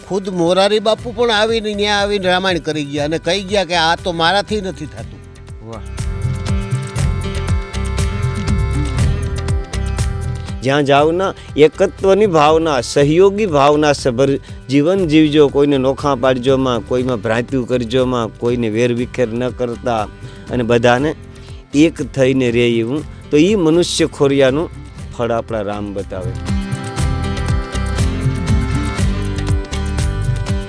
ખુદ મોરારી બાપુ પણ આવીને ત્યાં આવીને રામાયણ કરી ગયા અને કહી ગયા કે આ તો મારાથી નથી થતું. વાહ. જ્યાં જાવ ના એકત્વની ભાવના, સહયોગી ભાવના સભર જીવન જીવજો. કોઈને નોખા પાડજોમાં, કોઈમાં ભ્રાંત્યું કરજોમાં, કોઈને વેરવિખેર ન કરતા અને બધાને એક થઈને રહે એવું. તો એ મનુષ્ય ખોરિયાનું ફળ આપણા રામ બતાવે.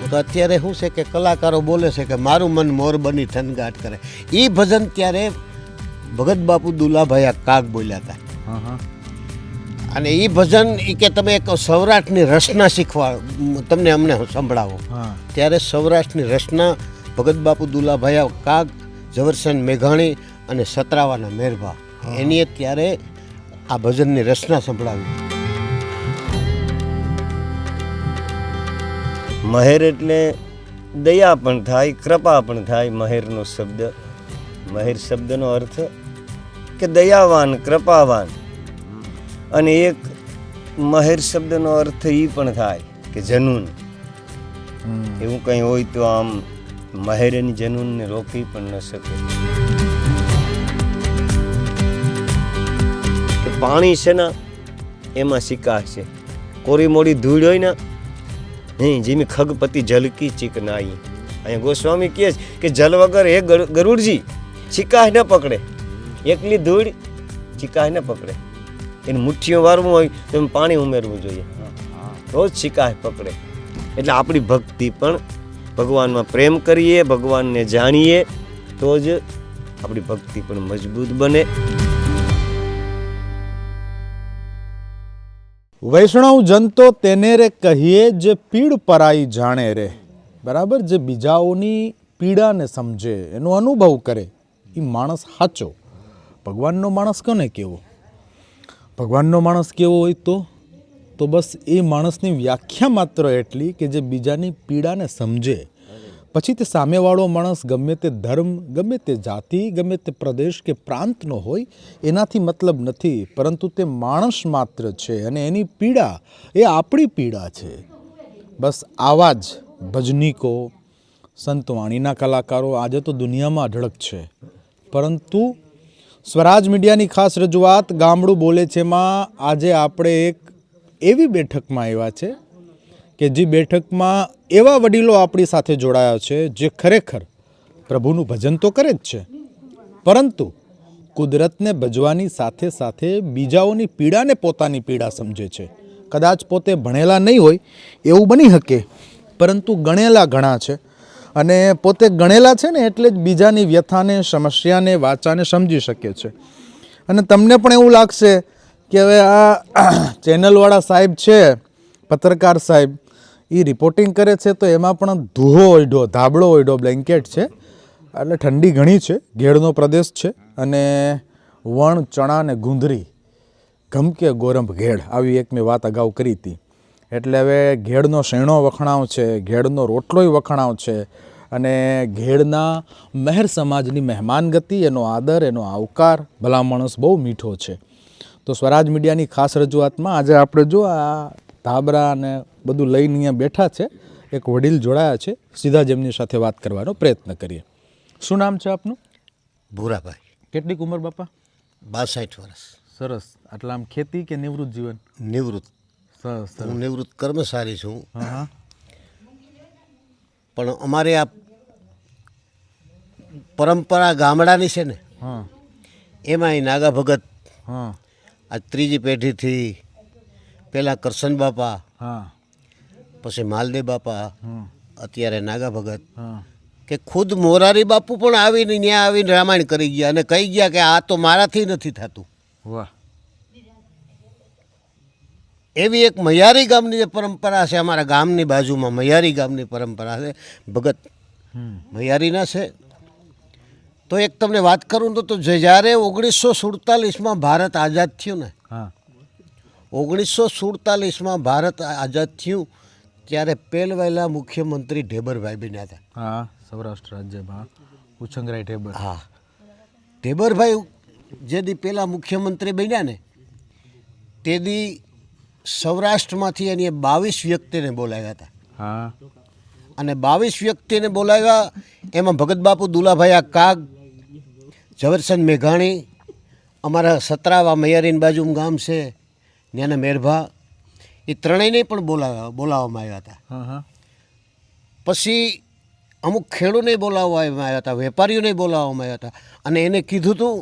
તો અત્યારે શું છે કે કલાકારો બોલે છે કે મારું મન મોર બની થનગાટ કરે. એ ભજન ત્યારે ભગત બાપુ દુલાભાઈ કાગ બોલ્યા હતા. હા હા. અને એ ભજન એ કે તમે એક સૌરાષ્ટ્રની રચના શીખવા તમને અમને સંભળાવો. હા. ત્યારે સૌરાષ્ટ્રની રચના ભગત બાપુ દુલાભાઈ કાગ, ઝવેરચંદ મેઘાણી અને સતરાવાના મેરભા એની ત્યારે આ ભજનની રચના સંભળાવી. મહેર એટલે દયા પણ થાય, કૃપા પણ થાય. મહેરનો શબ્દ, મહેર શબ્દનો અર્થ કે દયાવાન, કૃપાવાન. અને એક મહેર શબ્દનો અર્થ એ પણ થાય કે જનૂન. એવું કંઈ હોય તો આમ મહેરની જનૂનને રોકી પણ ન શકે. પાણી છે ને એમાં સિકાશ છે. કોરી મોડી ધૂળ હોય ને નહીં, જેમી ખગપતિ જલકી ચિકનાઈ. અહીંયા ગોસ્વામી કહે છે કે જલ વગર એ ગરુડજી ચિકાશ ન પકડે. એકલી ધૂળ ચિકાશ ન પકડે. એને મુઠ્ઠીઓ વારવું હોય તો એમ પાણી ઉમેરવું જોઈએ, તો જ ચિકાશ પકડે. એટલે આપણી ભક્તિ પણ ભગવાનમાં પ્રેમ કરીએ, ભગવાનને જાણીએ તો જ આપણી ભક્તિ પણ મજબૂત બને. વૈષ્ણવ જન તો તેને રે કહીએ જે પીડ પરાઈ જાણે રે. બરાબર, જે બીજાઓની પીડાને સમજે, એનો અનુભવ કરે, એ માણસ સાચો. ભગવાનનો માણસ કોને કેવો? ભગવાનનો માણસ કેવો હોય તો બસ એ માણસની વ્યાખ્યા માત્ર એટલી કે જે બીજાની પીડાને સમજે. પછી તે સામેવાળો માણસ ગમે તે ધર્મ, ગમે તે જાતિ, ગમે તે પ્રદેશ કે પ્રાંતનો હોય, એનાથી મતલબ નથી, પરંતુ તે માણસ માત્ર છે અને એની પીડા એ આપણી પીડા છે. બસ આવા જ ભજનીકો, સંતવાણીના કલાકારો આજે તો દુનિયામાં અઢળક છે. પરંતુ સ્વરાજ મીડિયાની ખાસ રજૂઆત ગામડું બોલે છે માં આજે આપણે એક એવી બેઠકમાં આવ્યા છે કે જે બેઠકમાં એવા વડીલો આપણી સાથે જોડાયા છે જે ખરેખર પ્રભુનું ભજન તો કરે જ છે, પરંતુ કુદરતને ભજવાની સાથે સાથે બીજાઓની પીડાને પોતાની પીડા સમજે છે. કદાચ પોતે ભણેલા નહીં હોય એવું બની શકે, પરંતુ ગણેલા ઘણા છે. અને પોતે ગણેલા છે ને એટલે જ બીજાની વ્યથાને, સમસ્યાને, વાચાને સમજી શકે છે. અને તમને પણ એવું લાગશે કે હવે આ ચેનલવાળા સાહેબ છે, પત્રકાર સાહેબ, એ રિપોર્ટિંગ કરે છે તો એમાં પણ ધૂહો ઓઢો, ધાબળો ઓઢો, બ્લેન્કેટ છે, એટલે ઠંડી ઘણી છે. ઘેડનો પ્રદેશ છે અને વણ, ચણા ને ગુંદરી ગમકે ગોરંભ ઘેડ, આવી એક મેં વાત અગાઉ કરી હતી. એટલે હવે ઘેડનો શેણો વખણાવ છે, ઘેડનો રોટલોય વખણાવ છે અને ઘેડના મહેર સમાજની મહેમાનગતિ, એનો આદર, એનો આવકાર ભલા માણસ બહુ મીઠો છે. તો સ્વરાજ મીડિયાની ખાસ રજૂઆતમાં આજે આપણે જો આ ધાબરા અને બધું લઈને અહીંયા બેઠા છે, એક વડીલ જોડાયા છે, સીધા જ એમની સાથે વાત કરવાનો પ્રયત્ન કરીએ. શું નામ છે આપનું? ભૂરાભાઈ. કેટલીક ઉંમર બાપા? 62 વર્ષ. સરસ. આટલા આમ ખેતી કે નિવૃત્ત જીવન? નિવૃત્ત. સરસ સરસ. હું નિવૃત્ત કર્મચારી છું. હા હા. પણ અમારે આ પરંપરા ગામડાની છે ને, હા એમાં નાગા ભગત હા આ ત્રીજી પેઢીથી પહેલાં કરશન બાપા, હા પછી માલદેવ બાપા, અત્યારે નાગા ભગત, હા. કે ખુદ મોરારી બાપુ પણ આવીને ત્યાં આવીને રામાયણ કરી ગયા અને કહી ગયા કે આ તો મારાથી નથી થતું. વાહ. એવી એક મૈયારી ગામની જે પરંપરા છે, અમારા ગામની બાજુમાં મૈયારી ગામની પરંપરા છે, ભગત મૈયારીના છે. તો એક તમને વાત કરું તો જ્યારે 1947માં ભારત આઝાદ થયું ને, હા 1947માં ભારત આઝાદ થયું ત્યારે પહેલવહેલા મુખ્યમંત્રી ઢેબરભાઈ બન્યા હતા. હા. સૌરાષ્ટ્ર રાજ્યમાં ઉછંગરાય ઢેબર. હા, ઢેબરભાઈ જે દી પહેલાં મુખ્યમંત્રી બન્યા ને તે દી સૌરાષ્ટ્રમાંથી એની 22 વ્યક્તિને બોલાવ્યા હતા. હા અને 22 વ્યક્તિને બોલાવ્યા. એમાં ભગત બાપુ દુલાભાઈ આ કાગ, ઝવેરચંદ મેઘાણી, અમારા સતરાવા મૈયારીન બાજુનું ગામ છે ત્યાંના મેરભા, એ ત્રણેયને પણ બોલાવવામાં આવ્યા હતા. હા હા પછી અમુક ખેડૂને બોલાવવામાં આવ્યા હતા, વેપારીઓને બોલાવવામાં આવ્યા હતા. અને એને કીધું હતું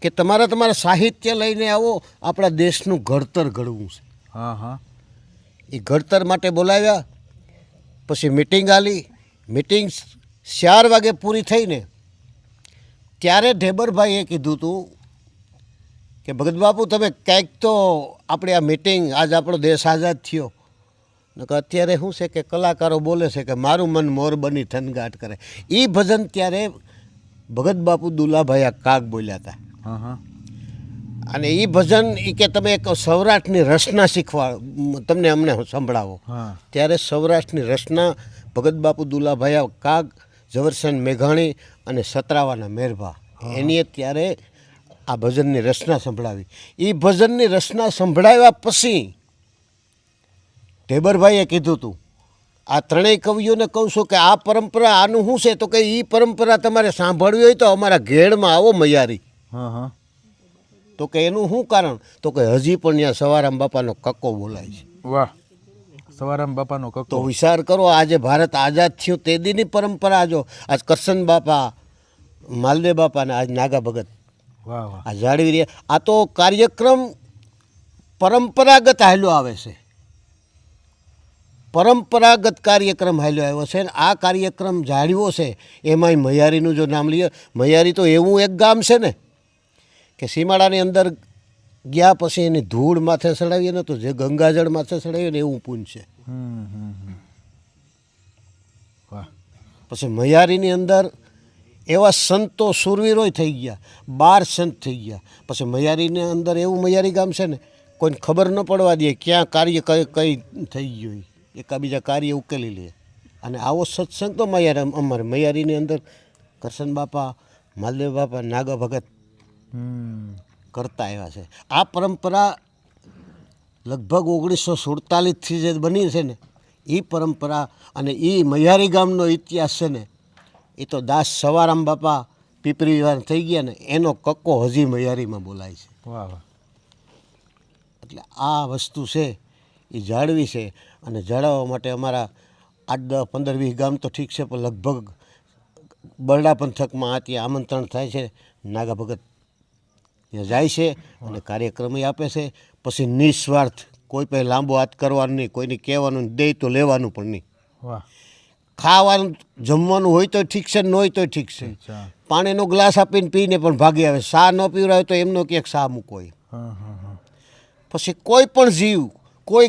કે તમારા સાહિત્ય લઈને આવો, આપણા દેશનું ઘડતર ઘડવું છે. હા હા એ ઘડતર માટે બોલાવ્યા. પછી મિટિંગ આલી. મિટિંગ 4 વાગે પૂરી થઈને ત્યારે ઢેબરભાઈએ કીધું હતું કે ભગત બાપુ તમે કંઈક તો આપણે આ મિટિંગ, આજ આપણો દેશ આઝાદ થયો, નકર અત્યારે શું છે કે કલાકારો બોલે છે કે મારું મન મોર બની થનગાટ કરે. એ ભજન ત્યારે ભગત બાપુ દુલાભાઈ આ કાગ બોલ્યા હતા. હા હા અને એ ભજન એ કે તમે એક સૌરાષ્ટ્રની રચના તમને અમને સંભળાવો. હા ત્યારે સૌરાષ્ટ્રની રચના ભગત બાપુ દુલાભાઈ કાગ, ઝવેરચંદ મેઘાણી અને સતરાવાના મેરભા, એની ત્યારે આ ભજનની રચના સંભળાવી. એ ભજનની રચના સંભળાવ્યા પછી ઢેબરભાઈએ કીધું હતું, આ ત્રણેય કવિઓને કહું છું કે આ પરંપરા આનું શું છે, તો કે એ પરંપરા તમારે સાંભળવી હોય તો અમારા ઘેડમાં આવો મૈયારી. હા હા તો કે એનું શું કારણ, તો કે હજી પણ ત્યાં સવારામ બાપાનો કક્કો બોલાય છે. વાહ, સવારામ બાપાનો તો કક્કો. વિચાર કરો, આજે ભારત આઝાદ થયું તે દીની પરંપરા, જો આજ કરશન બાપા, માલદેવ બાપા ને આજ નાગા ભગત વાહ વાહ આ જાળવી રહ્યા. આ તો કાર્યક્રમ પરંપરાગત હાલ્યો આવે છે, પરંપરાગત કાર્યક્રમ હાલ્યો આવ્યો છે. ને આ કાર્યક્રમ જાળવ્યો છે. એમાંય મૈયારીનું જો નામ લઈએ, મૈયારી તો એવું એક ગામ છે ને કે સીમાડાની અંદર ગયા પછી એની ધૂળ માથે ચડાવીએ ને તો જે ગંગાજળ માથે ચડાવીએ ને એવું પૂન છે. વાહ પછી મૈયારીની અંદર એવા સંતો સુરવીરોય થઈ ગયા, 12 સંત થઈ ગયા. પછી મૈયારીની અંદર એવું મૈયારી ગામ છે ને કોઈને ખબર ન પડવા દે ક્યાં કાર્ય કઈ થઈ ગયું, એકાબીજા કાર્ય ઉકેલી લે. અને આવો સત્સંગ તો અમારે મૈયારીની અંદર કરશન બાપા, માલદેવ બાપા, નાગા ભગત કરતા આવ્યા છે. આ પરંપરા લગભગ 1947થી જે બની છે ને એ પરંપરા, અને એ મૈયારી ગામનો ઇતિહાસ છે ને એ તો દાસ સવારામ બાપા પીપરી થઈ ગયા ને એનો કક્કો હજી મૈયારીમાં બોલાય છે. વાહ વાહ એટલે આ વસ્તુ છે એ જાળવી છે. અને જાળવવા માટે અમારા 8, 10, 15, 20 ગામ તો ઠીક છે, પણ લગભગ બરડા પંથકમાં આ ત્યાં આમંત્રણ થાય છે. નાગા ભગત ત્યાં જાય છે અને કાર્યક્રમ આપે છે. પછી નિસ્વાર્થ, કોઈ પાસે લાંબો હાથ કરવાનો નહીં, કોઈને કહેવાનું દે તો લેવાનું પણ નહીં. વાહ ખાવાનું જમવાનું હોય તો ઠીક છે, ન હોય તો ઠીક છે. પાણીનો ગ્લાસ આપીને પીને પણ ભાગી આવે. શા ન પીવડાવે તો એમનો ક્યાંક શા મૂકો. હા હા હા પછી કોઈ પણ જીવ, કોઈ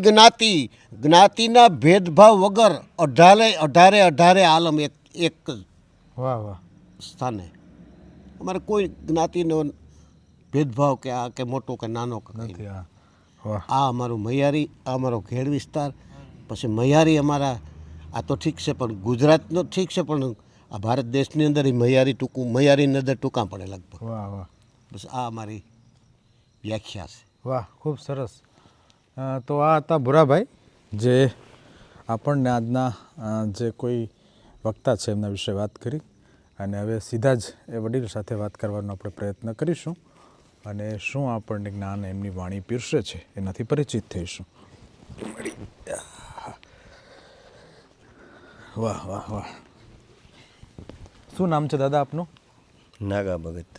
જ્ઞાતિના ભેદભાવ વગર 18 આલમ એક જ વાહ વાહ સ્થાને. અમારે કોઈ જ્ઞાતિનો ભેદભાવ કે આ કે મોટો કે નાનો કે કંઈ નથી. નહીં. હા વાહ આ અમારું મૈયારી, આ અમારો ઘેડ વિસ્તાર. પછી મૈયારી અમારા આ તો ઠીક છે, પણ ગુજરાતનો ઠીક છે, પણ આ ભારત દેશની અંદર એ મૈયારીની અંદર ટૂંકા પડે લગભગ. વાહ વાહ બસ આ અમારી વ્યાખ્યા છે. વાહ, ખૂબ સરસ. તો આ હતા ભુરાભાઈ, જે આપણને આજના જે કોઈ વક્તા છે એમના વિશે વાત કરી. અને હવે સીધા જ એ વડીલ સાથે વાત કરવાનો આપણે પ્રયત્ન કરીશું અને શું આપણને જ્ઞાન એમની વાણી પીરસે છે એનાથી પરિચિત થઈશું. વાહ વાહ વાહ. શું નામ છે દાદા આપનું? નાગા ભગત.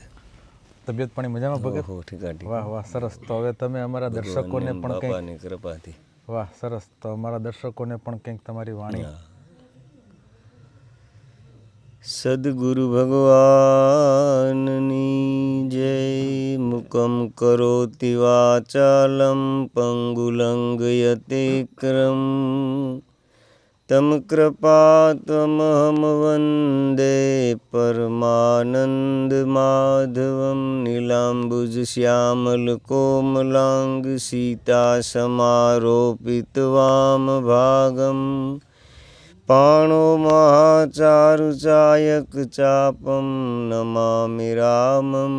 તબિયત પાણી મજામાં ભગત? હો ઠીકાઠી. વાહ વાહ, સરસ. તો હવે તમે અમારા દર્શકોને પણ કંઈક, બાપાની કૃપાથી. વાહ સરસ, તો અમારા દર્શકોને પણ કંઈક તમારી વાણી. સદગુરુ ભગવાનની જય. મુકમ કરોતિ વાચાલમ પંગુલંઘયતિક્રમ તમ કૃપાત્મહમ વંદે પરમાનંદ માધવમ. નીલાંબુજ શ્યામલ કોમલાંગ સીતા સમારોપિત વામ ભાગમ. પાણો મહાચારુ ચાયક ચાપમ નમામિ રામમ.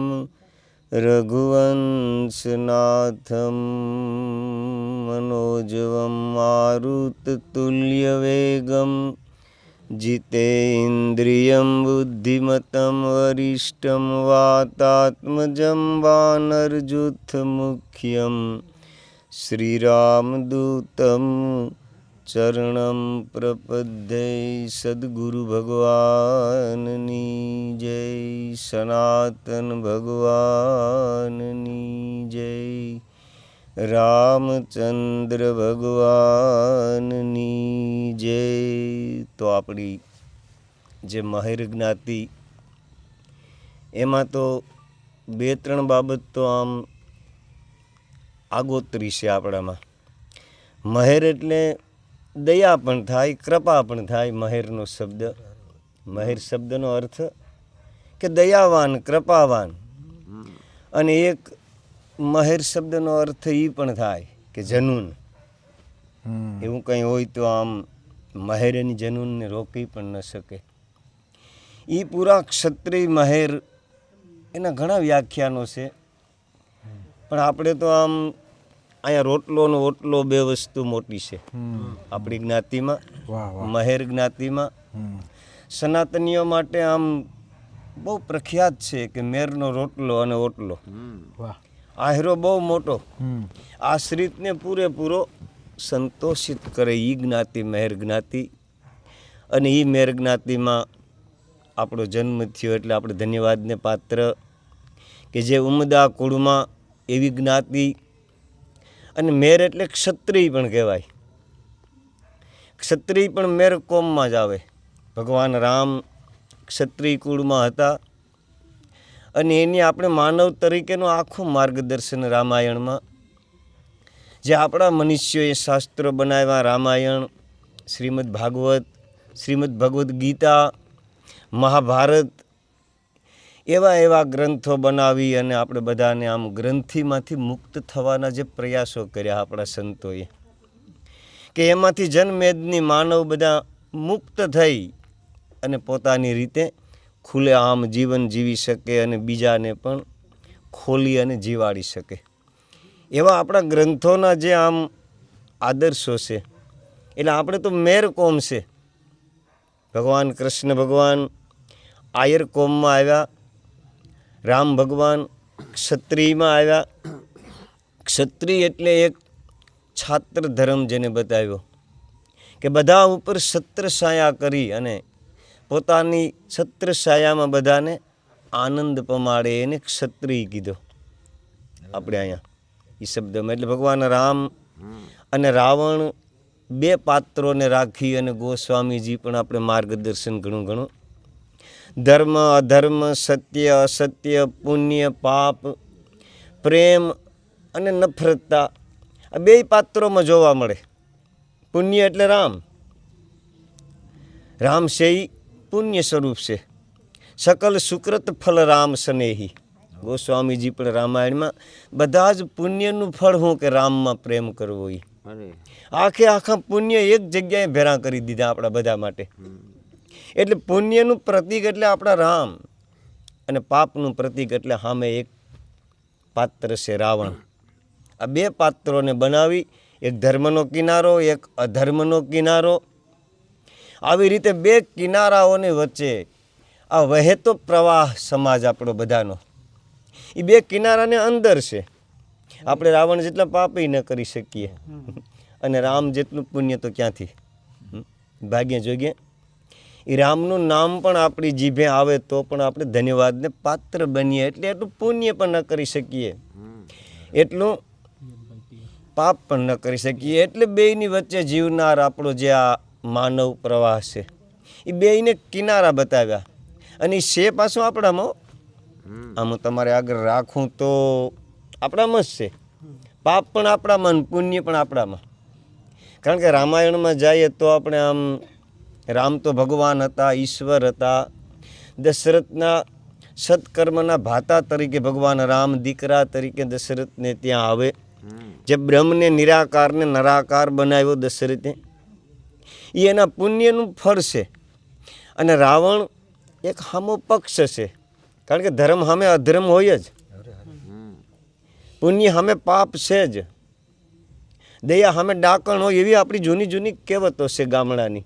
રઘુવંશનાથમ મનોજવમ મારુતતુલ્યવેગમ જીતેન્દ્રિયમ બુદ્ધિમતમ વરિષ્ઠમ વાતાત્મજં વાનરજૂથમુખ્યમ શ્રીરામદૂતમ ચરણમ પ્રપદ્યે. સદ્ગુરુ ભગવાનની જય. સનાતન ભગવાનની જય. રામચંદ્ર ભગવાનની જય. તો આપણી જે મહેર જ્ઞાતિ એમાં તો 2-3 બાબત તો આમ આગોતરી છે આપણામાં. મહેર એટલે દયા પણ થાય, કૃપા પણ થાય. મહેરનો શબ્દ, મહેર શબ્દનો અર્થ કે દયાવાન, કૃપાવાન. અને એક મહેર શબ્દનો અર્થ એ પણ થાય કે જનૂન. એવું કંઈ હોય તો આમ મહેરની જનૂનને રોકી પણ ન શકે. એ પૂરા ક્ષત્રિય મહેર એના ઘણા વ્યાખ્યાનો છે, પણ આપણે તો આમ અહીંયા રોટલો ને ઓટલો 2 વસ્તુ મોટી છે આપણી જ્ઞાતિમાં, મહેર જ્ઞાતિમાં. સનાતનીઓ માટે આમ બહુ પ્રખ્યાત છે કે મેરનો રોટલો અને ઓટલો. આહેરો બહુ મોટો, આશ્રિતને પૂરેપૂરો સંતોષિત કરે એ જ્ઞાતિ મહેર જ્ઞાતિ. અને એ મહેર જ્ઞાતિમાં આપણો જન્મ થયો એટલે આપણે ધન્યવાદને પાત્ર કે જે ઉમદા કુળમાં એવી જ્ઞાતિ. અને મેર એટલે ક્ષત્રિય પણ કહેવાય. ક્ષત્રિય પણ મેર કોમમાં જ આવે. ભગવાન રામ ક્ષત્રિય કુળમાં હતા અને એની આપણે માનવ તરીકેનું આખું માર્ગદર્શન રામાયણમાં, જે આપણા મનુષ્યોએ શાસ્ત્રો બનાવ્યા, રામાયણ, શ્રીમદ ભાગવત, શ્રીમદ ભગવદ્ ગીતા, મહાભારત, એવા ગ્રંથો બનાવી અને આપણે બધાને આમ ગ્રંથિમાંથી મુક્ત થવાના જે પ્રયાસો કર્યા આપણા સંતોએ, કે એમાંથી જનમેદની માનવ બધા મુક્ત થઈ અને પોતાની રીતે ખુલ્લે આમ જીવન જીવી શકે અને બીજાને પણ ખોલી અને જીવાડી શકે. એવા આપણા ગ્રંથોના જે આમ આદર્શો છે. એટલે આપણે તો મેર કોમ છે. ભગવાન કૃષ્ણ ભગવાન આયર કોમમાં આવ્યા, રામ ભગવાન ક્ષત્રિયમાં આવ્યા. ક્ષત્રિય એટલે એક છાત્ર ધર્મ જેને બતાવ્યો કે બધા ઉપર છત્રછાયા કરી અને પોતાની છત્રછાયામાં બધાને આનંદ પમાડે, એને ક્ષત્રિય કીધો આપણે અહીંયા એ શબ્દમાં. એટલે ભગવાન રામ અને રાવણ 2 પાત્રોને રાખી અને ગોસ્વામીજી પણ આપણે માર્ગદર્શન ઘણું ધર્મ અધર્મ, સત્ય અસત્ય, પુણ્ય પાપ, પ્રેમ અને નફરતતા આ 2 પાત્રોમાં જોવા મળે. પુણ્ય એટલે રામ છે એ પુણ્ય સ્વરૂપ છે. સકલ સુકૃત ફલ રામ સ્નેહી. ગોસ્વામીજી પણ રામાયણમાં બધા જ પુણ્યનું ફળ હું કે રામમાં પ્રેમ કરવો. એ આખા પુણ્ય એક જગ્યાએ ભેરા કરી દીધા આપણા બધા માટે. એટલે પુણ્યનું પ્રતીક એટલે આપણા રામ અને પાપનું પ્રતીક એટલે સામે એક પાત્ર છે રાવણ. આ 2 પાત્રોને બનાવી, એક ધર્મનો કિનારો, એક અધર્મનો કિનારો. આવી રીતે 2 કિનારાઓની વચ્ચે આ વહેતો પ્રવાહ સમાજ આપણો બધાનો. એ 2 કિનારાને અંદર છે. આપણે રાવણ જેટલા પાપી ન કરી શકીએ અને રામ જેટલું પુણ્ય તો ક્યાંથી, ભાગ્ય જોગે. એ રામનું નામ પણ આપણી જીભે આવે તો પણ આપણે ધન્યવાદને પાત્ર બનીએ. એટલે એટલું પુણ્ય પણ ન કરી શકીએ, એટલું પાપ પણ ન કરી શકીએ. એટલે 2ની વચ્ચે જીવનાર આપણો જે આ માનવ પ્રવાહ છે એ 2ને કિનારા બતાવ્યા. અને એ છે પાછું આપણામાં. આમ તમારે આગળ રાખું તો આપણામાં જ છે. પાપ પણ આપણામાં, પુણ્ય પણ આપણામાં. કારણ કે રામાયણમાં જઈએ તો આપણે આમ રામ તો ભગવાન હતા, ઈશ્વર હતા. દશરથના સત્કર્મના ભાતા તરીકે ભગવાન રામ દીકરા તરીકે દશરથને ત્યાં આવે. જે બ્રહ્મને નિરાકારને નરાકાર બનાવ્યો દશરથે, એ એના પુણ્યનું ફળ છે. અને રાવણ એક સામો પક્ષ છે. કારણ કે ધર્મ સામે અધર્મ હોય જ. પુણ્ય સામે પાપ છે જ, દયા સામે ડાકણ હોય, એવી આપણી જૂની જૂની કહેવતો છે ગામડાની,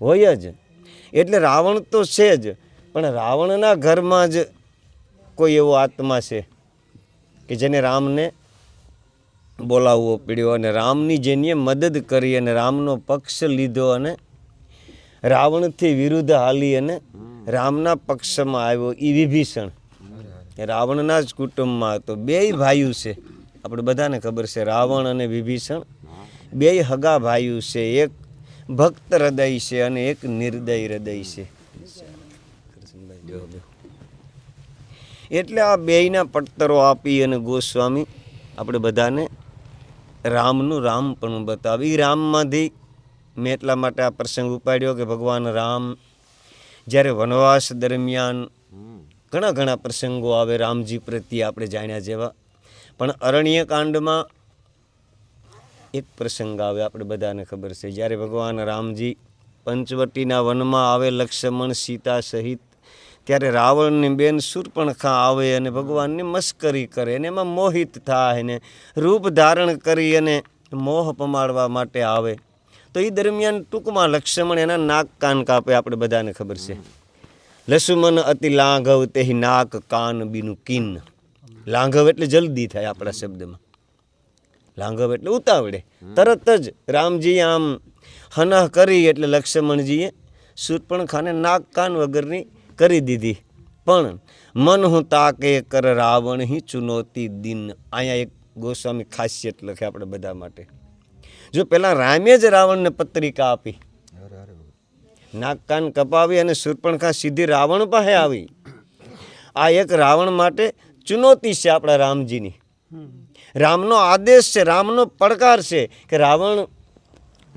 હોય જ. એટલે રાવણ તો છે જ, પણ રાવણના ઘરમાં જ કોઈ એવો આત્મા છે કે જેને રામને બોલાવવો પડ્યો અને રામની જેની મદદ કરી અને રામનો પક્ષ લીધો અને રાવણથી વિરુદ્ધ હાલી અને રામના પક્ષમાં આવ્યો. એ વિભીષણ રાવણના જ કુટુંબમાં હતો. બેય ભાઈઓ છે, આપણે બધાને ખબર છે. રાવણ અને વિભીષણ બેય હગા ભાઈઓ છે. એક ભક્ત હૃદય છે અને એક નિર્દય હૃદય છે. એટલે આ બેયના પડતરો આપી અને ગોસ્વામી આપણે બધાને રામનું રામ પણ બતાવે. એ રામમાંથી મેં એટલા માટે આ પ્રસંગ ઉપાડ્યો કે ભગવાન રામ જ્યારે વનવાસ દરમિયાન ઘણા ઘણા પ્રસંગો આવે રામજી પ્રત્યે આપણે જાણ્યા જેવા, પણ અરણ્યકાંડમાં એક પ્રસંગ આવે આપણે બધાને ખબર છે. જ્યારે ભગવાન રામજી પંચવટીના વનમાં આવે લક્ષ્મણ સીતા સહિત, ત્યારે રાવણની બેન શૂર્પણખા આવે અને ભગવાનની મસ્કરી કરે અને એમાં મોહિત થાય ને રૂપ ધારણ કરી અને મોહ પમાડવા માટે આવે. તો એ દરમિયાન ટૂંકમાં લક્ષ્મણ એના નાક કાન કાપે, આપણે બધાને ખબર છે. લસુમન અતિ લાંઘવ તેહી નાક કાન બીનું કિન. લાંઘવ એટલે જલ્દી થાય આપણા શબ્દમાં, લાંઘવ એટલે ઉતાવળે. તરત જ રામજી આમ હનહ કરી એટલે લક્ષ્મણજીએ શૂર્પણખાને નાક કાન વગરની કરી દીધી. પણ મન હું તાકે કર રાવણ હી ચુનૌતી દિન. અહીંયા એક ગોસ્વામી ખાસિયત લખે આપણે બધા માટે. જો પેલા રામે જ રાવણને પત્રિકા આપી, નાક કાન કપાવી અને શૂર્પણખા સીધી રાવણ પાસે આવી, આ એક રાવણ માટે ચુનૌતી છે આપણા રામજીની. રામનો આદેશ છે, રામનો પડકાર છે કે રાવણ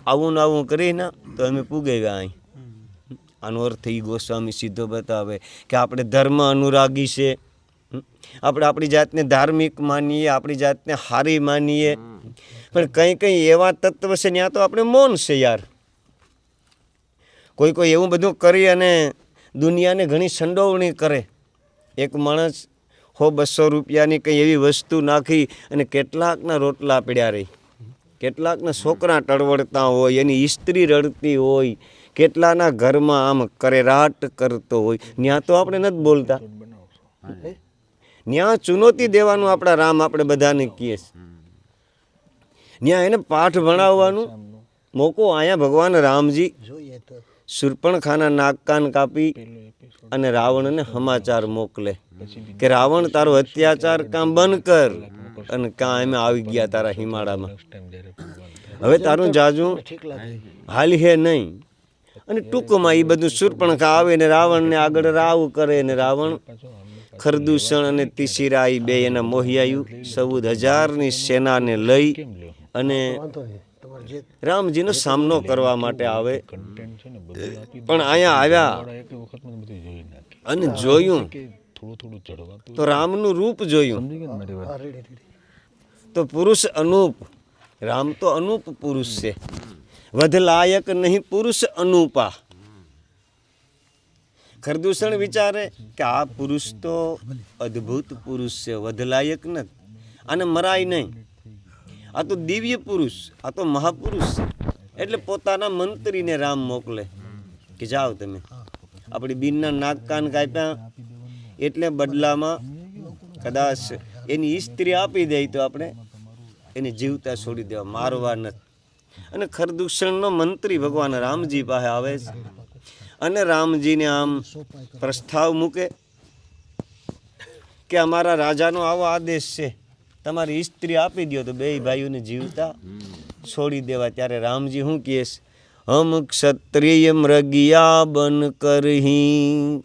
આવું ને આવું કરીને તો અમે પૂગાવ્યા અહીં. આનો અર્થ એ ગોસ્વામી સીધો બતાવે કે આપણે ધર્મ અનુરાગી છે, આપણે આપણી જાતને ધાર્મિક માનીએ, આપણી જાતને હારી માનીએ, પણ કંઈ કંઈ એવા તત્વ છે ત્યાં તો આપણે મૌન છે યાર. કોઈ કોઈ એવું બધું કરી અને દુનિયાને ઘણી સંડોવણી કરે. એક માણસ 100-200 રૂપિયાની કંઈ એવી વસ્તુ નાખી અને કેટલાકના રોટલા પીડ્યા રહી, કેટલાકના છોકરા ટળવળતા હોય, એની સ્ત્રી રડતી હોય, કેટલાના ઘરમાં આમ કરેરાટ કરતો હોય. ત્યાં તો આપણે નથી બોલતા, ત્યાં ચુનૌતી દેવાનું આપણા રામ આપણે બધાને કહીએ છીએ. ત્યાં એને પાઠ ભણાવવાનું મોકો અહીંયા ભગવાન રામજી શૂર્પણખાના નાક કાન કાપી અને રાવણને સમાચાર મોકલે કે રાવણ તારો અત્યાચાર કામ બંધ કર અને કાં અમે આવી ગયા તારા હિમાળામાં, હવે તારું જાજુ હાલ હે નહીં. અને ટૂંકમાં એ બધું શૂર્પણખા આવે ને રાવણને આગળ રાવ કરે ને રાવણ ખરદૂષણ અને તિશિરાઈ બે એના મોહિયાયું 14,000ની સેનાને લઈ અને રામજીનો સામનો કરવા માટે આવે. પણ અહીંયા આવ્યા અને જોયું તો રામનું રૂપ જોયું તો પુરુષ અનૂપ. રામ તો અનૂપ પુરુષ છે, વધ લાયક નહીં પુરુષ અનૂપા. ખરદૂષણ વિચારે કે આ પુરુષ તો અદ્ભુત પુરુષ છે, વધ લાયક નથી, આને મરાય નહીં, આ તો દિવ્ય પુરુષ, આ તો મહાપુરુષ છે. એટલે પોતાના મંત્રીને રામ મોકલે કે જાઓ તમે આપણી બીનના નાક કાન કાપ્યા, એટલે બદલામાં કદાચ એની સ્ત્રી આપી દે તો આપણે એને જીવતા છોડી દેવા, મારવા નથી. અને ખરદૂષણનો મંત્રી ભગવાન રામજી પાસે આવે છે અને રામજીને આમ પ્રસ્તાવ મૂકે કે અમારા રાજાનો આવો આદેશ છે, તમારી સ્ત્રી આપી દો તો બે ભાઈઓને જીવતા છોડી દેવા. ત્યારે રામજી શું કહે છે? હમ ક્ષત્રિય મૃગિયા બન કરહી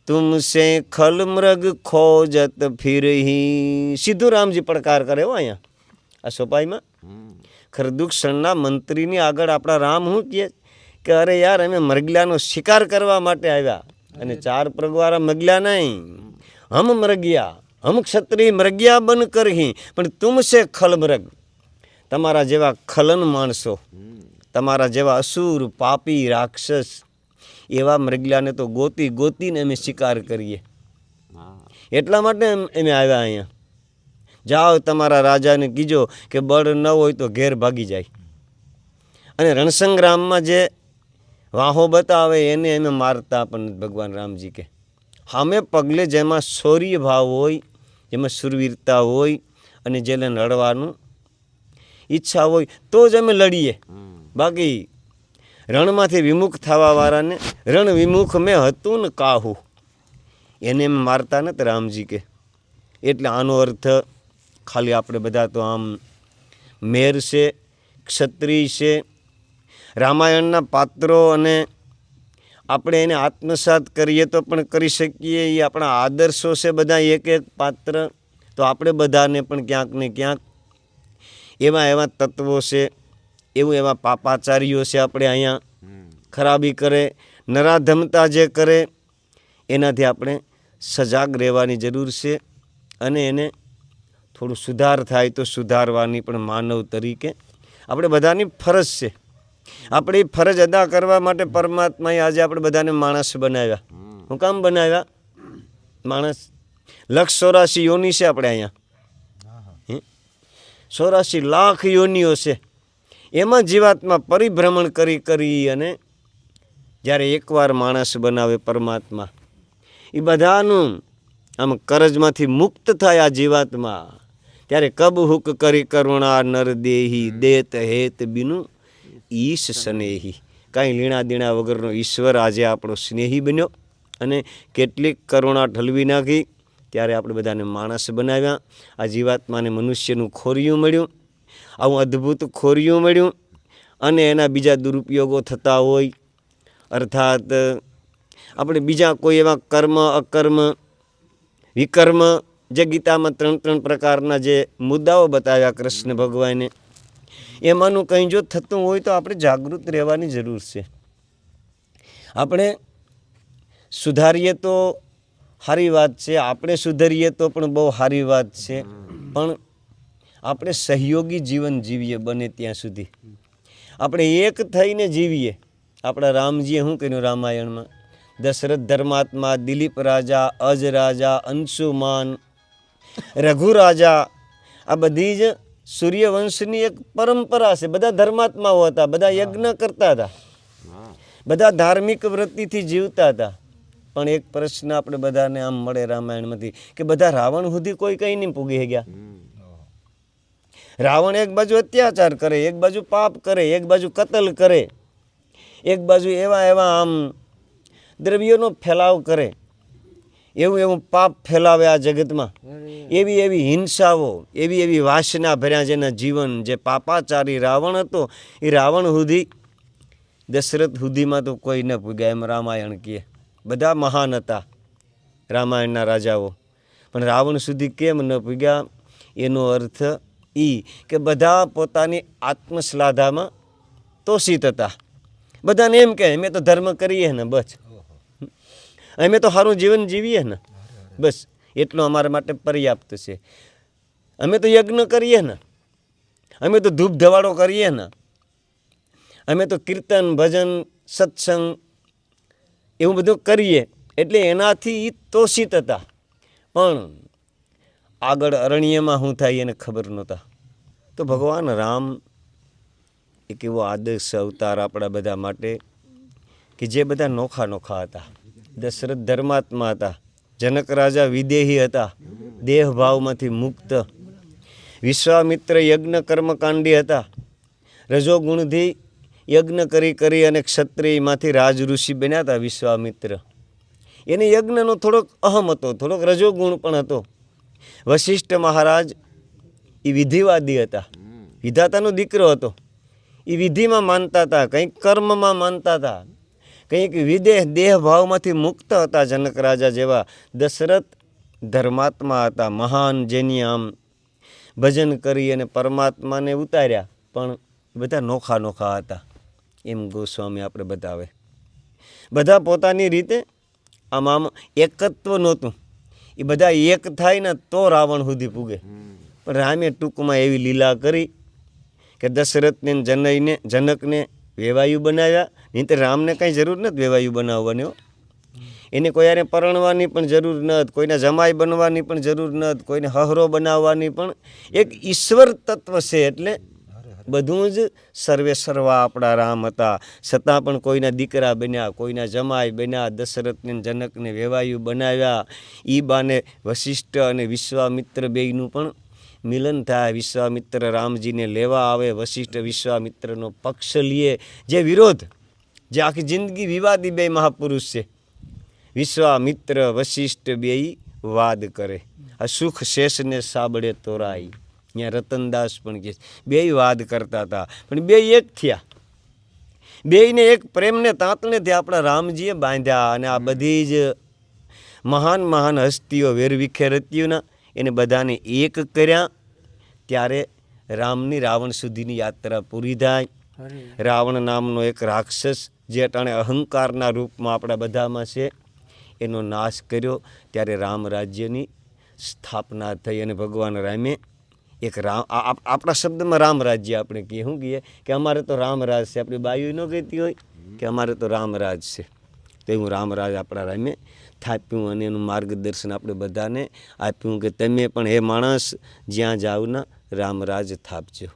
તુમસે ખલ મૃગ ખોજત ફિરહી. સીધું રામજી પડકાર કરે હો અહીંયા આ સોપાઈમાં. ખરદૂષણના મંત્રીની આગળ આપણા રામ શું કહે કે અરે યાર અમે મરગલાનો શિકાર કરવા માટે આવ્યા અને 4 પગવાળા મગલા નહીં, હમ મૃગિયા, હમ ક્ષત્રિય મૃગિયા બન કરહી પણ તુમસે ખલ મૃગ. તમારા જેવા ખલન માણસો, તમારા જેવા અસુર પાપી રાક્ષસ એવા મૃગલાને તો ગોતી ગોતીને અમે શિકાર કરીએ, એટલા માટે અમે આવ્યા અહીંયા જાઓ તમારા રાજાને કીજો કે બળ ન હોય તો ઘેર ભાગી જાય. અને રણસંગ્રામમાં જે વાહો બતાવે એને એમે મારતા પણ ભગવાન રામજી કે સામે પગલે જેમાં શૌર્ય ભાવ હોય, જેમાં શુરવીરતા હોય અને જેને લડવાનું ઈચ્છા હોય તો જ અમે લડીએ. બાકી રણમાંથી વિમુખ થવાવાળાને રણ વિમુખ મેં હતું ને કાહું એને એમ મારતા નથી રામજી કે. એટલે આનો અર્થ ખાલી આપણે બધા તો આમ મેર છે, ક્ષત્રિય છે, રામાયણના પાત્રો અને આપણે એને આત્મસાત કરીએ તો પણ કરી શકીએ. એ આપણા આદર્શો છે બધા એક એક પાત્ર. તો આપણે બધાને પણ ક્યાંક ને ક્યાંક એવા તત્વો છે, એવા પાપાચારીઓ છે આપણે અહીંયા ખરાબી કરે, નરાધમતા જે કરે એનાથી આપણે સજાગ રહેવાની જરૂર છે. અને એને થોડું સુધાર થાય તો સુધારવાની પણ માનવ તરીકે આપણે બધાની ફરજ છે. આપણે એ ફરજ અદા કરવા માટે પરમાત્માએ આજે આપણે બધાને માણસ બનાવ્યા. હું કામ બનાવ્યા? માણસ 184 યોની છે આપણે અહીંયા. 84 લાખ યોનિઓ છે. એમાં જીવાત્મા પરિભ્રમણ કરી અને જ્યારે એકવાર માણસ બનાવે પરમાત્મા, એ બધાનું આમ કરજમાંથી મુક્ત થાય આ જીવાત્મા, ત્યારે કબ હુક કરી કરુણા નર દેહી દેત હેત બિનું ઈશ સ્નેહી. કાંઈ લીણા દીણા વગરનો ઈશ્વર આજે આપણો સ્નેહી બન્યો અને કેટલીક કરુણા ઠલવી નાખી. ત્યારે આપણે બધાને માણસ બનાવ્યા. આ જીવાત્માને મનુષ્યનું ખોરિયું મળ્યું, આવું અદ્ભુત ખોરિયું મળ્યું. અને એના બીજા દુરુપયોગો થતા હોય, અર્થાત આપણે બીજા કોઈ એવા કર્મ, અકર્મ, વિકર્મ, જે ગીતામાં 3 પ્રકારના જે મુદ્દાઓ બતાવ્યા કૃષ્ણ ભગવાને, એમાંનું કંઈ જો થતું હોય તો આપણે જાગૃત રહેવાની જરૂર છે. આપણે સુધારીએ તો સારી વાત છે, આપણે સુધરીએ તો પણ બહુ સારી વાત છે. પણ આપણે સહયોગી જીવન જીવીએ બને ત્યાં સુધી. આપણે એક થઈને જીવીએ. આપણા રામજીએ શું કહ્યું રામાયણમાં? દશરથ ધર્માત્મા, દિલીપ રાજા, અજ રાજા, અંશુમાન, રઘુ રાજા, આ બધી જ સૂર્યવંશની એક પરંપરા છે. બધા ધર્માત્માઓ હતા, બધા યજ્ઞ કરતા હતા, બધા ધાર્મિક વૃત્તિથી જીવતા હતા. પણ એક પ્રશ્ન આપણે બધાને આમ મળે રામાયણમાંથી કે બધા રાવણ સુધી કોઈ કંઈ નહીં પૂગી ગયા. રાવણ એક બાજુ અત્યાચાર કરે, એક બાજુ પાપ કરે, એક બાજુ કતલ કરે, એક બાજુ એવા આમ દ્રવ્યોનો ફેલાવ કરે, એવું પાપ ફેલાવે આ જગતમાં. એવી હિંસાઓ, એવી વાસના ભર્યા જેના જીવન, જે પાપાચારી રાવણ હતો, એ રાવણ સુધી, દશરથ સુધીમાં તો કોઈ ન પૂગ્યા. એમ રામાયણ કહે. બધા મહાન હતા રામાયણના રાજાઓ, પણ રાવણ સુધી કેમ ન પૂગ્યા? એનો અર્થ કે બધા પોતાની આત્મશ્લાઘામાં તોષિત હતા. બધાને એમ કહે અમે તો ધર્મ કરીએ ને, બસ અમે તો સારું જીવન જીવીએ ને, બસ એટલું અમારા માટે પર્યાપ્ત છે. અમે તો યજ્ઞ કરીએ ને, અમે તો ધૂપ ધવાડો કરીએ ને, અમે તો કીર્તન, ભજન, સત્સંગ એવું બધું કરીએ. એટલે એનાથી તોષિત હતા. પણ આગળ અરણ્યમાં શું થાય એને ખબર નહોતા. તો ભગવાન રામ એક એવો આદર્શ અવતાર આપણા બધા માટે કે જે બધા નોખા હતા. દશરથ ધર્માત્મા હતા, જનક રાજા વિદેહી હતા, દેહભાવમાંથી મુક્ત. વિશ્વામિત્ર યજ્ઞ કર્મકાંડી હતા, રજોગુણથી યજ્ઞ કરી અને ક્ષત્રિયમાંથી રાજ ઋષિ બન્યા હતા વિશ્વામિત્ર. એને યજ્ઞનો થોડોક અહમ હતો, થોડોક રજોગુણ પણ હતો. વશિષ્ઠ મહારાજ એ વિધિવાદી હતા, વિધાતાનો દીકરો હતો. એ વિધિમાં માનતા હતા, કંઈક કર્મમાં માનતા હતા, કંઈક દેહભાવમાંથી મુક્ત હતા. જનક રાજા જેવા દશરથ ધર્માત્મા હતા, મહાન, જેની આમ ભજન કરી અને પરમાત્માને ઉતાર્યા. પણ બધા નોખા હતા. એમ ગોસ્વામી આપણે બતાવે. બધા પોતાની રીતે આમ એકત્વ નહોતું. એ બધા એક થાય ને તો રાવણ સુધી પૂગે. પણ રામે ટૂંકમાં એવી લીલા કરી કે દશરથને જનકને વેવાયુ બનાવ્યા. નહીં તો રામને કાંઈ જરૂર નથી વેવાયુ બનાવવાની. એને કોઈ યારે પરણવાની પણ જરૂર નથી, કોઈને જમાઈ બનવાની પણ જરૂર નથી, કોઈને હહરો બનાવવાની પણ. એક ઈશ્વર તત્વ છે એટલે બધું જ સર્વે સર્વા આપણા રામ હતા. છતાં પણ કોઈના દીકરા બન્યા, કોઈના જમાઈ બન્યા, દશરથને જનકને વેવાયુ બનાવ્યા. એ બાને વશિષ્ઠ અને વિશ્વામિત્ર બેયનું પણ મિલન થાય. વિશ્વામિત્ર રામજીને લેવા આવે, વશિષ્ઠ વિશ્વામિત્રનો પક્ષ લે. જે વિરોધ, જે આખી જિંદગી વિવાદી બે મહાપુરુષ છે, વિશ્વામિત્ર વશિષ્ઠ બેય વાદ કરે. આ સુખ શેષને સાબળે તોરાઈ, ત્યાં રતનદાસ પણ કહે બેય વાદ કરતા હતા, પણ બે એક થયા. બેયને એક પ્રેમને તાંતણેથી આપણા રામજીએ બાંધ્યા. અને આ બધી જ મહાન મહાન હસ્તીઓ વેરવિખેર હતીઓના એને બધાને એક કર્યા. ત્યારે રામની રાવણ સુધીની યાત્રા પૂરી થાય. રાવણ નામનો એક રાક્ષસ જે અટાણે અહંકારના રૂપમાં આપણા બધામાં છે, એનો નાશ કર્યો. ત્યારે રામ રાજ્યની સ્થાપના થઈ અને ભગવાન રામે એક રામ આપણા શબ્દમાં રામ રાજ્ય આપણે કહીએ. શું કહીએ કે અમારે તો રામરાજ છે. આપણી બાયુ ન કહેતી હોય કે અમારે તો રામરાજ છે. તો એવું રામરાજ આપણા રામે થાપ્યું અને એનું માર્ગદર્શન આપણે બધાને આપ્યું કે તમે પણ હે માણસ જ્યાં જાઓ ના રામરાજ થાપજો.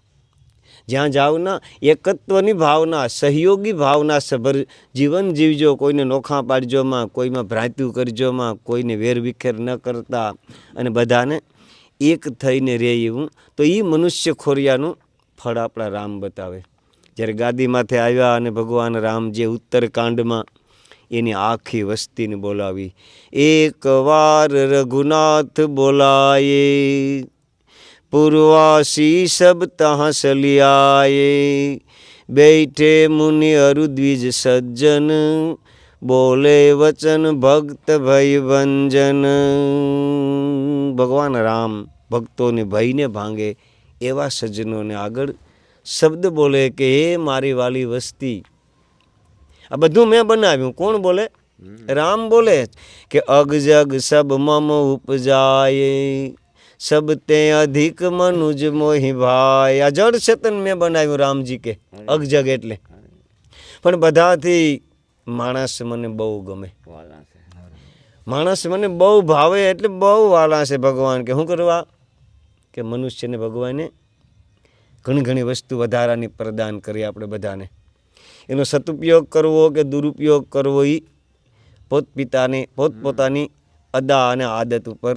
જ્યાં જાઓ ના એકત્વની ભાવના, સહયોગી ભાવના સભર જીવન જીવજો. કોઈને નોખા પાડજોમાં, કોઈમાં ભ્રાંત્યું કરજોમાં, કોઈને વેરવિખેર ન કરતા અને બધાને એક થઈને રહે એવું. તો એ મનુષ્ય ખોરિયાનું ફળ આપણા રામ બતાવે. જ્યારે ગાદીમાંથી આવ્યા અને ભગવાન રામ જે ઉત્તરકાંડમાં એની આખી વસ્તીને બોલાવી. એક વાર રઘુનાથ બોલાયે, પૂર્વાસી સબ તહાં સલિયાએ, बैठे मुनि अरु द्विज सज्जन, बोले वचन भक्त भय भंजन. ભગવાન રામ ભક્તોને ભયને ભાંગે એવા સજ્જનોને આગળ શબ્દ બોલે કે હે મારી વાલી વસ્તી. આ બધું મેં બનાવ્યું. કોણ બોલે? રામ બોલે કે અગ જગ સબ મમ ઉપજાય, સબ તે અધિક મનુજ મોહી ભાઈ. આ જડ ચેતન મેં બનાવ્યું રામજી કે અગજગ એટલે. પણ બધાથી માણસ મને બહુ ગમે, માણસ મને બહુ ભાવે એટલે બહુ વાલા છે ભગવાન. કે શું કરવા? કે મનુષ્યને ભગવાને ઘણી ઘણી વસ્તુ વધારાની પ્રદાન કરી આપણે બધાને. એનો સદુપયોગ કરવો કે દુરુપયોગ કરવો એ પોતપોતાની અદા અને આદત ઉપર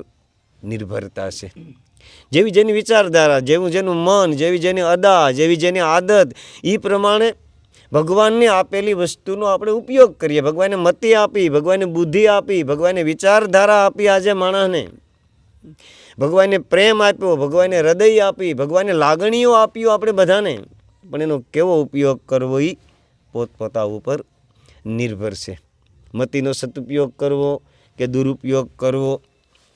નિર્ભરતા છે. જેવી જેની વિચારધારા, જેવું જેનું મન, જેવી જેની અદા, જેવી જેની આદત, એ પ્રમાણે ભગવાનને આપેલી વસ્તુનો આપણે ઉપયોગ કરીએ. ભગવાને મતિ આપી, ભગવાને બુદ્ધિ આપી, ભગવાને વિચારધારા આપી. આજે માણસને ભગવાને પ્રેમ આપ્યો, ભગવાને હૃદય આપી, ભગવાને લાગણીઓ આપ્યો આપણે બધાને. પણ એનો કેવો ઉપયોગ કરવો એ પોતપોતા ઉપર નિર્ભર છે. મતિનો સદુપયોગ કરવો કે દુરુપયોગ કરવો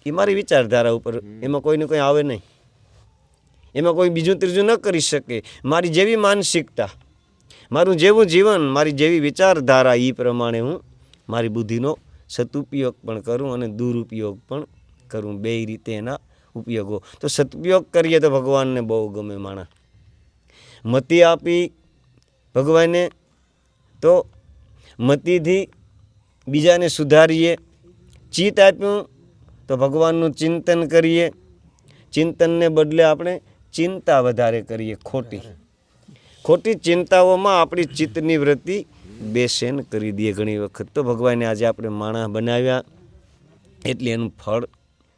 એ મારી વિચારધારા ઉપર, એમાં કોઈને કોઈ આવે નહીં, એમાં કોઈ બીજું ત્રીજું ન કરી શકે. મારી જેવી માનસિકતા, મારું જેવું જીવન, મારી જેવી વિચારધારા, એ પ્રમાણે હું મારી બુદ્ધિનો સદુપયોગ પણ કરું અને દુરુપયોગ પણ કરું. બે રીતે એના ઉપયોગો. તો સદુપયોગ કરીએ તો ભગવાનને બહુ ગમે માણસ. મતિ આપી ભગવાને તો મતિથી બીજાને સુધારીએ. ચિત્ત આપ્યું તો ભગવાનનું ચિંતન કરીએ. ચિંતનને બદલે આપણે ચિંતા વધારે કરીએ. ખોટી ચિંતાઓમાં આપણી ચિત્તની વૃત્તિ બેસેન કરી દઈએ ઘણી વખત. તો ભગવાને આજે આપણે માણસ બનાવ્યા એટલે એનું ફળ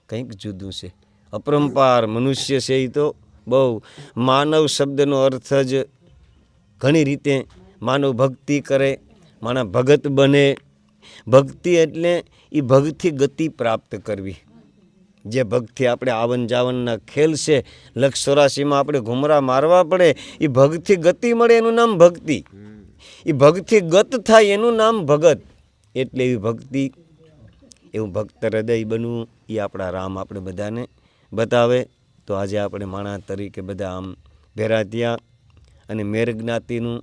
કંઈક જુદું છે. અપરંપાર મનુષ્ય છે એ તો બહુ. માનવ શબ્દનો અર્થ જ ઘણી રીતે માનવ ભક્તિ કરે, માણસ ભગત બને. ભક્તિ એટલે એ ભગથી ગતિ પ્રાપ્ત કરવી. જે ભગથી આપણે આવન જાવનના ખેલ છે, લક્ષ 84માં આપણે ઘુમરા મારવા પડે, એ ભગથી ગતિ મળે એનું નામ ભક્તિ. એ ભગથી ગત થાય એનું નામ ભગત. એટલે એવી ભક્તિ, એવું ભક્ત હૃદય બનવું એ આપણા રામ આપણે બધાને બતાવે. તો આજે આપણે માણસ તરીકે બધા આમ ભેરા થયા અને મેર જ્ઞાતિનું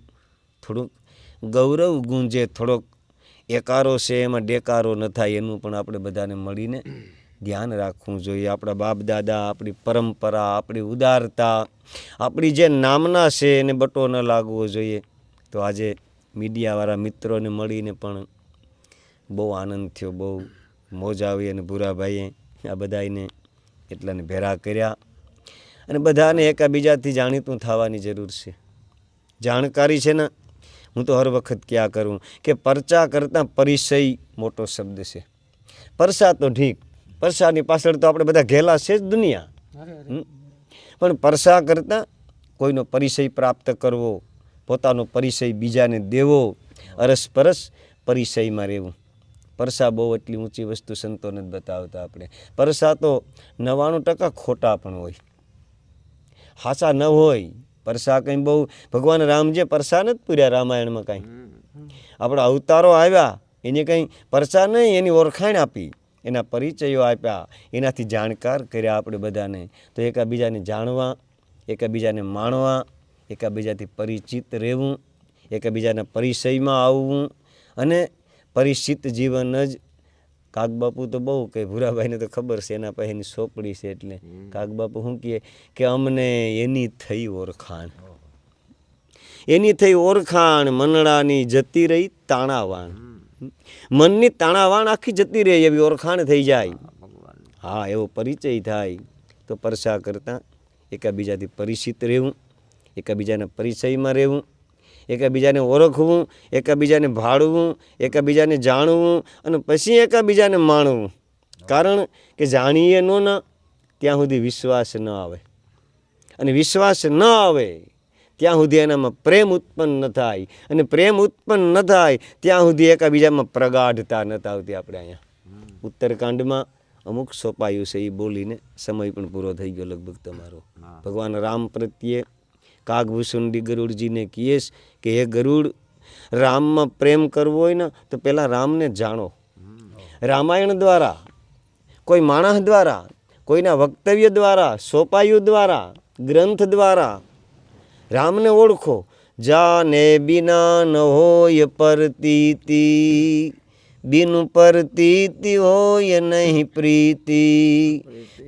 થોડુંક ગૌરવ ગુંજે, થોડોક એકારો છે એમાં ડેકારો ન થાય, એનું પણ આપણે બધાને મળીને ધ્યાન રાખવું જોઈએ. આપણા બાપ દાદા, આપણી પરંપરા, આપણી ઉદારતા, આપણી જે નામના છે એને બટો ન લાગવો જોઈએ. તો આજે મીડિયાવાળા મિત્રોને મળીને પણ બહુ આનંદ થયો, બહુ મોજ આવી. અને ભૂરાભાઈએ આ બધાને એટલાને ભેરા કર્યા. અને બધાને એકાબીજાથી જાણીતું થવાની જરૂર છે. જાણકારી છે ને, હું તો હર વખત ક્યાં કરું કે પરચા કરતાં પરિચય મોટો શબ્દ છે. પરસા તો ઠીક, પરસાની પાછળ તો આપણે બધા ઘેલા છે જ દુનિયા. પણ પરસા કરતાં કોઈનો પરિચય પ્રાપ્ત કરવો, પોતાનો પરિચય બીજાને દેવો, અરસપરસ પરિચયમાં રહેવું. પરસા બહુ એટલી ઊંચી વસ્તુ સંતોને જ બતાવતા આપણે. પરસા તો 99% ખોટા પણ હોય, હાચા ન હોય. પરસા કંઈ બહુ ભગવાન રામજે પરસા નથી પૂર્યા રામાયણમાં કાંઈ. આપણા અવતારો આવ્યા એને કંઈ પરસા નહીં, એની ઓળખાણ આપી, એના પરિચયો આપ્યા, એનાથી જાણકાર કર્યા આપણે બધાને. તો એકાબીજાને જાણવા, એકાબીજાને માણવા, એકાબીજાથી પરિચિત રહેવું, એકાબીજાના પરિચયમાં આવવું. અને પરિચિત જીવન જ કાગબાપુ તો બહુ કહે, ભૂરાભાઈને તો ખબર છે, એના પાસે એની સોપડી છે. એટલે કાગબાપુ શું કહે કે અમને એની થઈ ઓળખાણ, એની થઈ ઓળખાણ, મનડાની જતી રહી તાણાવાણ. મનની તાણાવાણ આખી જતી રહે એવી ઓળખાણ થઈ જાય. હા, એવો પરિચય થાય. તો પરસા કરતાં એકાબીજાથી પરિચિત રહેવું, એકાબીજાના પરિચયમાં રહેવું, એકાબીજાને ઓળખવું, એકાબીજાને ભાળવું, એકાબીજાને જાણવું, અને પછી એકાબીજાને માણવું. કારણ કે જાણીએ નો ના ત્યાં સુધી વિશ્વાસ ન આવે, અને વિશ્વાસ ન આવે ત્યાં સુધી એનામાં પ્રેમ ઉત્પન્ન ન થાય, અને પ્રેમ ઉત્પન્ન ન થાય ત્યાં સુધી એકાબીજામાં પ્રગાઢતા નથી આવતી. આપણે અહીંયા ઉત્તરકાંડમાં અમુક સોંપાયું છે, એ બોલીને સમય પણ પૂરો થઈ ગયો લગભગ તમારો. ભગવાન રામ પ્રત્યે કાગભૂષુંડી ગરુડજીને કહીએ કે હે ગરુડ, રામમાં પ્રેમ કરવો હોય ને તો પહેલાં રામને જાણો. રામાયણ દ્વારા, કોઈ માણસ દ્વારા, કોઈના વક્તવ્ય દ્વારા, સોપાયું દ્વારા, ગ્રંથ દ્વારા રામને ઓળખો. જાને બિના ન હોય પરતીતિ, બિન પરતીતિ હોય નહીં પ્રીતિ,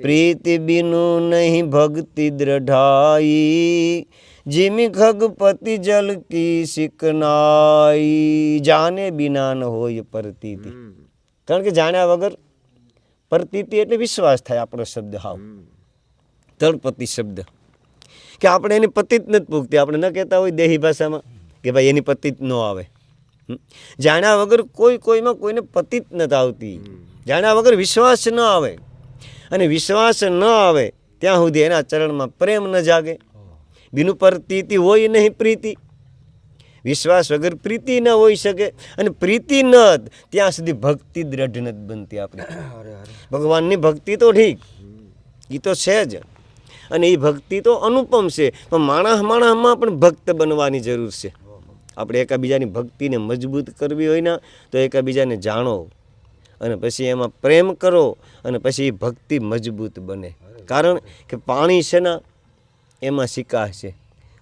પ્રીતિ બિનું નહીં ભક્તિ દ્રઢાઈ, જીમી ખગપતિ જલ કી સિકનાઈ. જાને બિના ન હોય પરતીતિ, કારણ કે જાણ્યા વગર પરતીતિ એટલે વિશ્વાસ થાય. આપણો શબ્દ હાવ તળપતિ શબ્દ, કે આપણે એની પતિત નથી પૂગતી. આપણે ન કહેતા હોય દેહી ભાષામાં કે ભાઈ એની પતિત ન આવે. જાણ્યા વગર કોઈમાં કોઈને પતિત નથી આવતી. જાણ્યા વગર વિશ્વાસ ન આવે, અને વિશ્વાસ ન આવે ત્યાં સુધી એના ચરણમાં પ્રેમ ન જાગે. બિનું પરતીતિ હોય નહીં પ્રીતિ, વિશ્વાસ વગર પ્રીતિ ન હોઈ શકે, અને પ્રીતિ ન ત્યાં સુધી ભક્તિ દ્રઢ નથી બનતી. આપણે ભગવાનની ભક્તિ તો ઠીક, એ તો છે જ, અને એ ભક્તિ તો અનુપમ છે, પણ માણસમાં પણ ભક્ત બનવાની જરૂર છે. આપણે એકાબીજાની ભક્તિને મજબૂત કરવી હોય ને તો એકાબીજાને જાણો, અને પછી એમાં પ્રેમ કરો, અને પછી એ ભક્તિ મજબૂત બને. કારણ કે પાણી છે ને એમાં સિક્કા છે.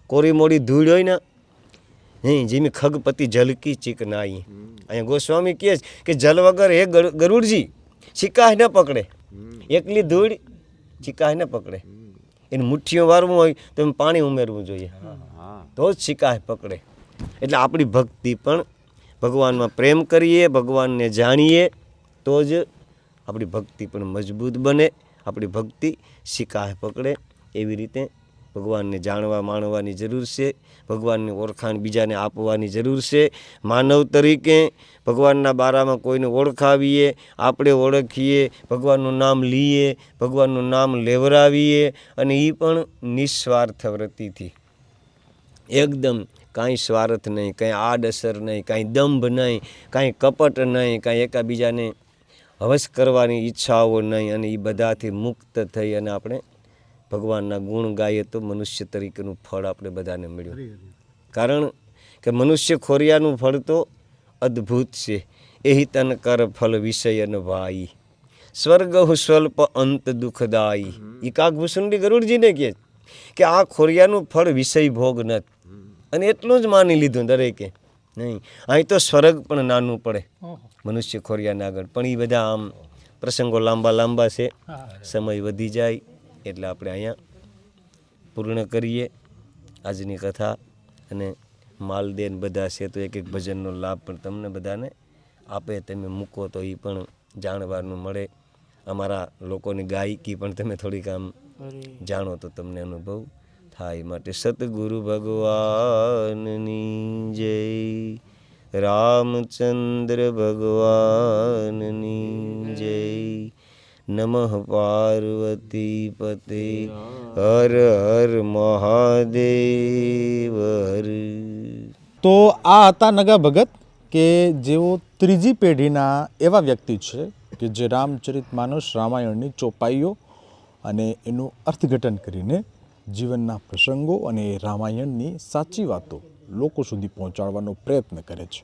કોરી મોડી ધૂળ હોય ને જેમી ખગપતિ જલકી ચીકનાઈ. અહીંયા ગોસ્વામી કહે છે કે જલ વગર હે ગરુડજી સિક્કા ન પકડે, એકલી ધૂળ સિક્કા ન પકડે. એને મુઠ્ઠીઓ વારવું હોય તો એમ પાણી ઉમેરવું જોઈએ, તો જ સિક્કા પકડે. એટલે આપણી ભક્તિ પણ ભગવાનમાં પ્રેમ કરીએ, ભગવાનને જાણીએ, તો જ આપણી ભક્તિ પણ મજબૂત બને, આપણી ભક્તિ સિક્કા પકડે. એવી રીતે ભગવાનને જાણવા માણવાની જરૂર છે, ભગવાનની ઓળખાણ બીજાને આપવાની જરૂર છે. માનવ તરીકે ભગવાનના બારામાં કોઈને ઓળખાવીએ, આપણે ઓળખીએ, ભગવાનનું નામ લઈએ, ભગવાનનું નામ લેવરાવીએ, અને એ પણ નિસ્વાર્થ વૃત્તિથી. એકદમ કાંઈ સ્વાર્થ નહીં, કાંઈ આડઅસર નહીં, કાંઈ દંભ નહીં, કાંઈ કપટ નહીં, કાંઈ એકાબીજાને હવસ કરવાની ઈચ્છાઓ નહીં, અને એ બધાથી મુક્ત થઈ અને આપણે ભગવાનના ગુણ ગાઈએ તો મનુષ્ય તરીકેનું ફળ આપણે બધાને મળ્યું. કારણ કે મનુષ્ય ખોરિયાનું ફળ તો અદ્ભુત છે. એહી તન કર ફલ વિષયન ભાઈ, સ્વર્ગ સ્વલ્પ અંત દુઃખદાયી. એ કાગભૂષુંડી ગરુડજીને કહે કે આ ખોરિયાનું ફળ વિષય ભોગ નથી, અને એટલું જ માની લીધું દરેકે. નહીં, અહીં તો સ્વર્ગ પણ નાનું પડે મનુષ્ય ખોરિયાના આગળ. પણ એ બધા આમ પ્રસંગો લાંબા છે, સમય વધી જાય, એટલે આપણે અહીંયા પૂર્ણ કરીએ આજની કથા. અને માલદેન બધા છે તો એક એક ભજનનો લાભ પણ તમને બધાને આપે તમે મૂકો તો એ પણ જાણવાનું મળે. અમારા લોકોની ગાયકી પણ તમે થોડીક આમ જાણો તો તમને અનુભવ થાય. માટે સતગુરુ ભગવાનની જય, રામચંદ્ર ભગવાનની જય, નમઃ પાર્વતી પતે, હર હર મહાદેવ હર. તો આ હતા નગા ભગત કે જેઓ ત્રીજી પેઢીના એવા વ્યક્તિ છે કે જે રામચરિતમાનસ રામાયણની ચોપાઈઓ અને એનું અર્થઘટન કરીને જીવનના પ્રસંગો અને રામાયણની સાચી વાતો લોકો સુધી પહોંચાડવાનો પ્રયત્ન કરે છે.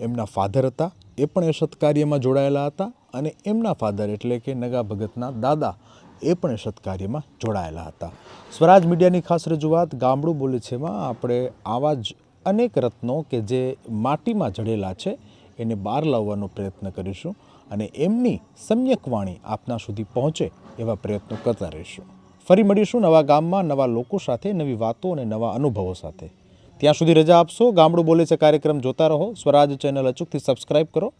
એમના ફાધર હતા, એ પણ એ સત્કાર્યમાં જોડાયેલા હતા અને એમના ફાધર એટલે કે નગા ભગતના દાદા એ પણ એ સત્કાર્યમાં જોડાયેલા હતા. સ્વરાજ મીડિયાની ખાસ રજૂઆત ગામડું બોલે છેમાં આપણે આવા જ અનેક રત્નો કે જે માટીમાં જડેલા છે એને બહાર લાવવાનો પ્રયત્ન કરીશું અને એમની સમ્યક વાણી આપના સુધી પહોંચે એવા પ્રયત્નો કરતા રહીશું. ફરી મળીશું નવા ગામમાં, નવા લોકો સાથે, નવી વાતો અને નવા અનુભવો સાથે. ત્યાં સુધી રજા આપશો. ગામડું બોલે છે કાર્યક્રમ જોતા રહો. સ્વરાજ ચેનલ અચૂકથી સબસ્ક્રાઇબ કરો.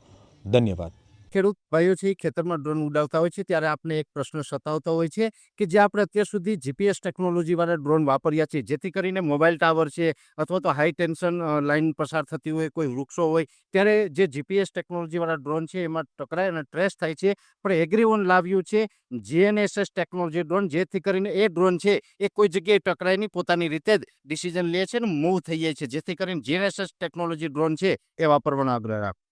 ધન્યવાદ. ખેડૂત ભાઈઓ છે ખેતરમાં ડ્રોન ઉડાવતા હોય છે ત્યારે આપણે એક પ્રશ્ન સતાવતો હોય છે કે જે આપણે અત્યાર સુધી જીપીએસ ટેકનોલોજીવાળા ડ્રોન વાપર્યા છે, જેથી કરીને મોબાઈલ ટાવર છે અથવા તો હાઈ ટેન્શન લાઇન પસાર થતી હોય, કોઈ વૃક્ષો હોય, ત્યારે જે જીપીએસ ટેકનોલોજીવાળા ડ્રોન છે એમાં ટકરાય અને ટ્રેસ થાય છે. પણ એગ્રીવન લાવ્યું છે જીએનએસએસ ટેકનોલોજી ડ્રોન, જેથી કરીને એ ડ્રોન છે એ કોઈ જગ્યાએ ટકરાય નહીં, પોતાની રીતે જ ડિસિઝન લે છે અને મૂવ થઈ જાય છે. જેથી કરીને જીએનએસએસ ટેકનોલોજી ડ્રોન છે એ વાપરવાનો આગ્રહ રાખો.